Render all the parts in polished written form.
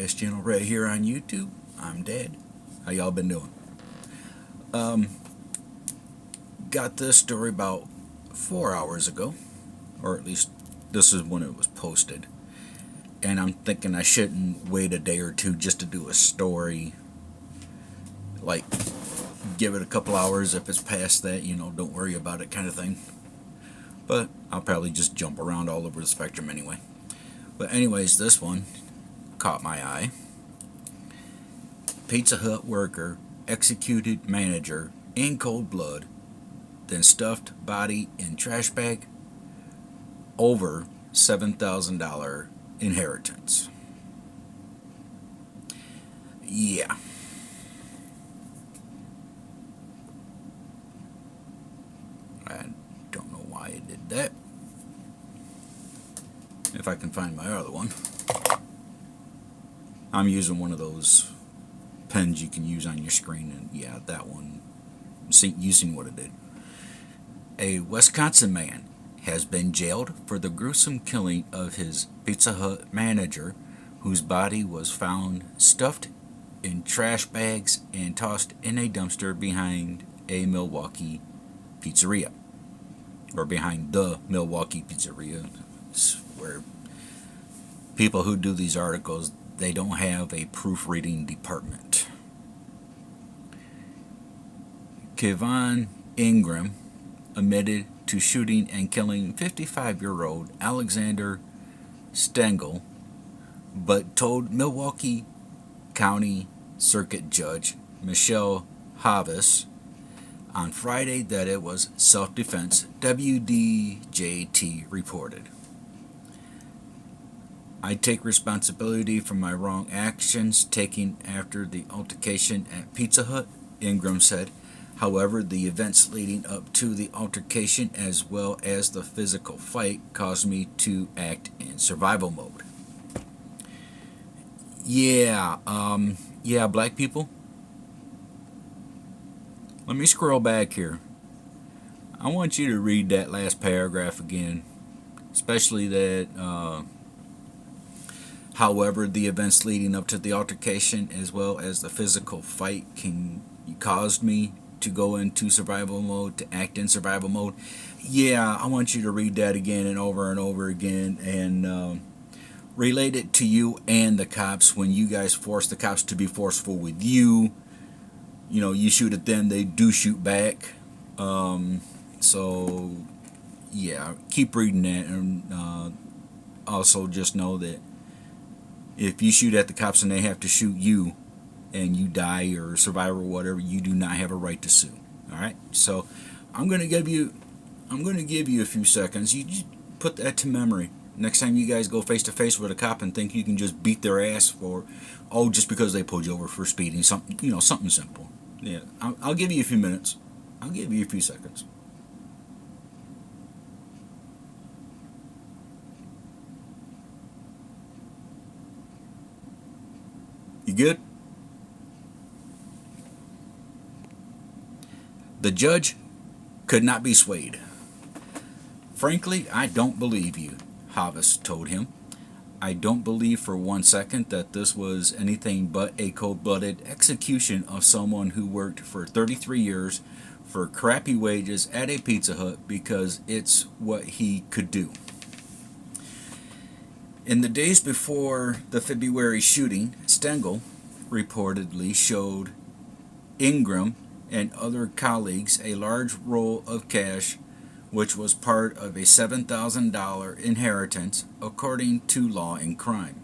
podcast channel right here on YouTube. I'm Dad. How y'all been doing? Got this story about 4 hours ago, or at least this is when it was posted. And I'm thinking I shouldn't wait a day or two just to do a story. Like, give it a couple hours. If it's past that, don't worry about it kind of thing. But I'll probably just jump around all over the spectrum anyway. But anyways, this one caught my eye. Pizza Hut worker executed manager in cold blood, then stuffed body in trash bag over $7,000 inheritance. Yeah. I don't know why it did that. If I can find my other one. I'm using one of those pens you can use on your screen, and yeah, that one. You seen what it did. A Wisconsin man has been jailed for the gruesome killing of his Pizza Hut manager, whose body was found stuffed in trash bags and tossed in a dumpster behind a Milwaukee pizzeria. Or behind the Milwaukee pizzeria. It's where people who do these articles, they don't have a proofreading department. Kevon Ingram admitted to shooting and killing 55-year-old Alexander Stengel, but told Milwaukee County Circuit Judge Michelle Havis on Friday that it was self-defense, WDJT reported. I take responsibility for my wrong actions taken after the altercation at Pizza Hut, Ingram said. However, the events leading up to the altercation as well as the physical fight caused me to act in survival mode. Yeah, black people. Let me scroll back here. I want you to read that last paragraph again, especially that, however, the events leading up to the altercation as well as the physical fight caused me to go into survival mode, to act in survival mode. Yeah, I want you to read that again and over again and relate it to you and the cops when you guys force the cops to be forceful with you. You shoot at them, they do shoot back. So, yeah, keep reading that. And also just know that if you shoot at the cops and they have to shoot you and you die or survive or whatever, you do not have a right to sue. All right? So I'm going to give you a few seconds. You just put that to memory. Next time you guys go face to face with a cop and think you can just beat their ass just because they pulled you over for speeding, something simple. Yeah, I'll give you a few minutes. I'll give you a few seconds. You good? The judge could not be swayed. Frankly, I don't believe you, Havis told him. I don't believe for 1 second that this was anything but a cold-blooded execution of someone who worked for 33 years for crappy wages at a Pizza Hut because it's what he could do. In the days before the February shooting, Stengel reportedly showed Ingram and other colleagues a large roll of cash which was part of a $7,000 inheritance, according to Law and Crime.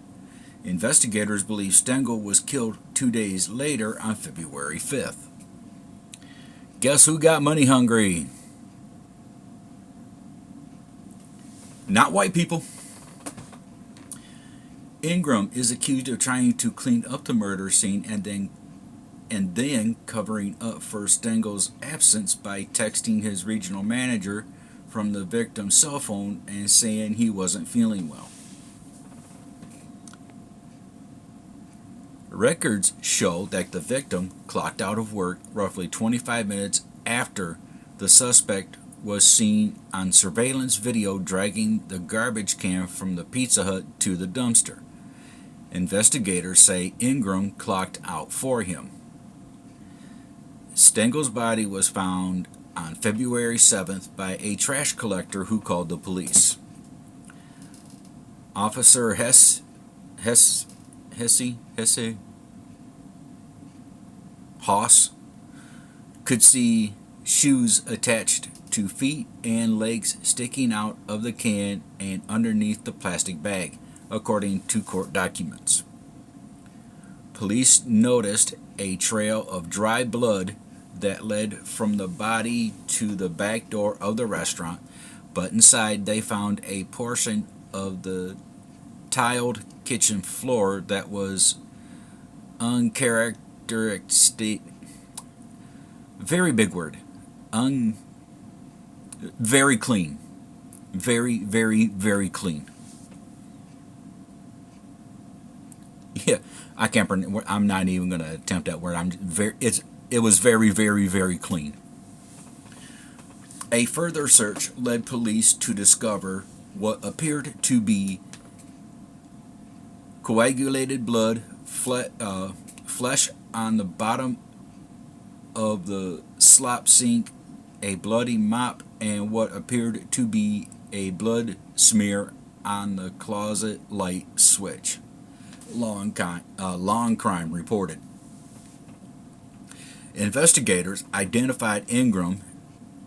Investigators believe Stengel was killed 2 days later on February 5th. Guess who got money hungry? Not white people. Ingram is accused of trying to clean up the murder scene and then covering up for Stengel's absence by texting his regional manager from the victim's cell phone and saying he wasn't feeling well. Records show that the victim clocked out of work roughly 25 minutes after the suspect was seen on surveillance video dragging the garbage can from the Pizza Hut to the dumpster. Investigators say Ingram clocked out for him. Stengel's body was found on February 7th by a trash collector who called the police. Officer Hesse Haas could see shoes attached to feet and legs sticking out of the can and underneath the plastic bag, according to court documents. Police noticed a trail of dry blood that led from the body to the back door of the restaurant, but inside they found a portion of the tiled kitchen floor that was uncharacteristic. Very big word. Very clean. Very, very, very clean. Yeah, I can't. I'm not even going to attempt that word. It was very, very, very clean. A further search led police to discover what appeared to be coagulated blood, flesh on the bottom of the slop sink, a bloody mop, and what appeared to be a blood smear on the closet light switch. Long crime reported. Investigators identified Ingram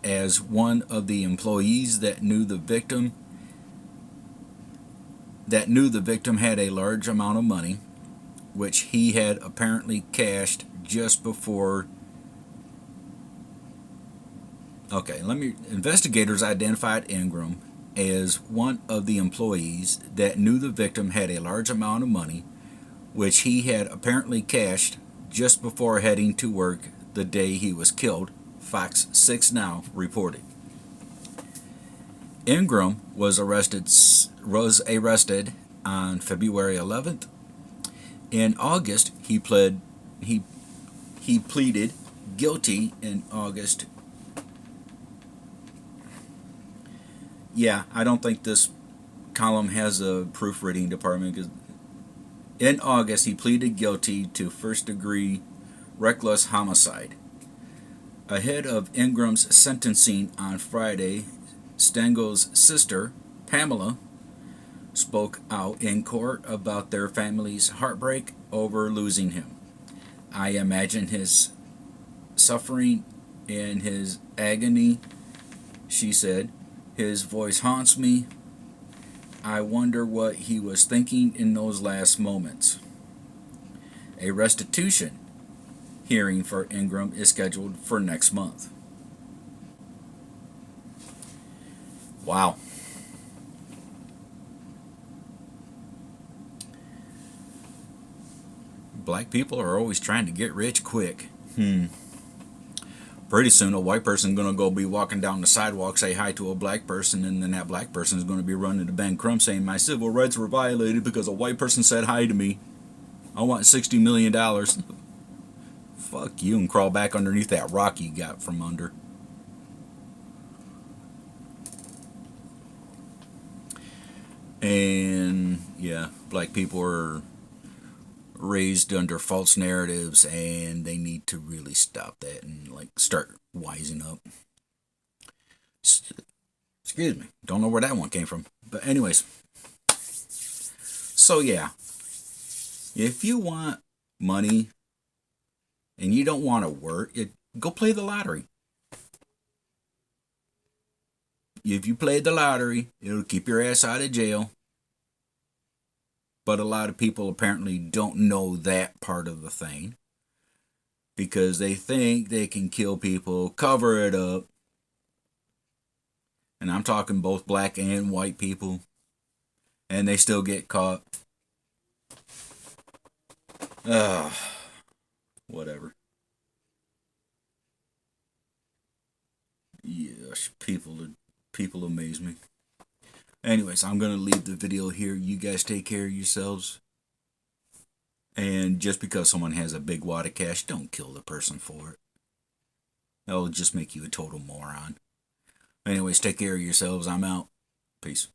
as one of the employees that knew the victim had a large amount of money, which he had apparently cashed just before. Investigators identified Ingram as one of the employees that knew the victim had a large amount of money, which he had apparently cashed just before heading to work the day he was killed, Fox 6 Now reported. Ingram was arrested on February 11th. In August, he pleaded guilty in August. Yeah, I don't think this column has a proofreading department, because in August he pleaded guilty to first-degree reckless homicide. Ahead of Ingram's sentencing on Friday, Stengel's sister, Pamela, spoke out in court about their family's heartbreak over losing him. I imagine his suffering and his agony, she said. His voice haunts me. I wonder what he was thinking in those last moments. A restitution hearing for Ingram is scheduled for next month. Wow. Black people are always trying to get rich quick. Pretty soon a white person's going to go be walking down the sidewalk, say hi to a black person, and then that black person is going to be running to Ben Crump saying my civil rights were violated because a white person said hi to me. I want $60 million. Fuck you, and crawl back underneath that rock you got from under. And yeah, black people are raised under false narratives, and they need to really stop that and start wising up. Excuse me, don't know where that one came from, but anyways. So yeah, if you want money and you don't want to work, go play the lottery. If you played the lottery, it'll keep your ass out of jail. But a lot of people apparently don't know that part of the thing, because they think they can kill people, cover it up. And I'm talking both black and white people. And they still get caught. Whatever. Yes, people amaze me. Anyways, I'm going to leave the video here. You guys take care of yourselves. And just because someone has a big wad of cash, don't kill the person for it. That'll just make you a total moron. Anyways, take care of yourselves. I'm out. Peace.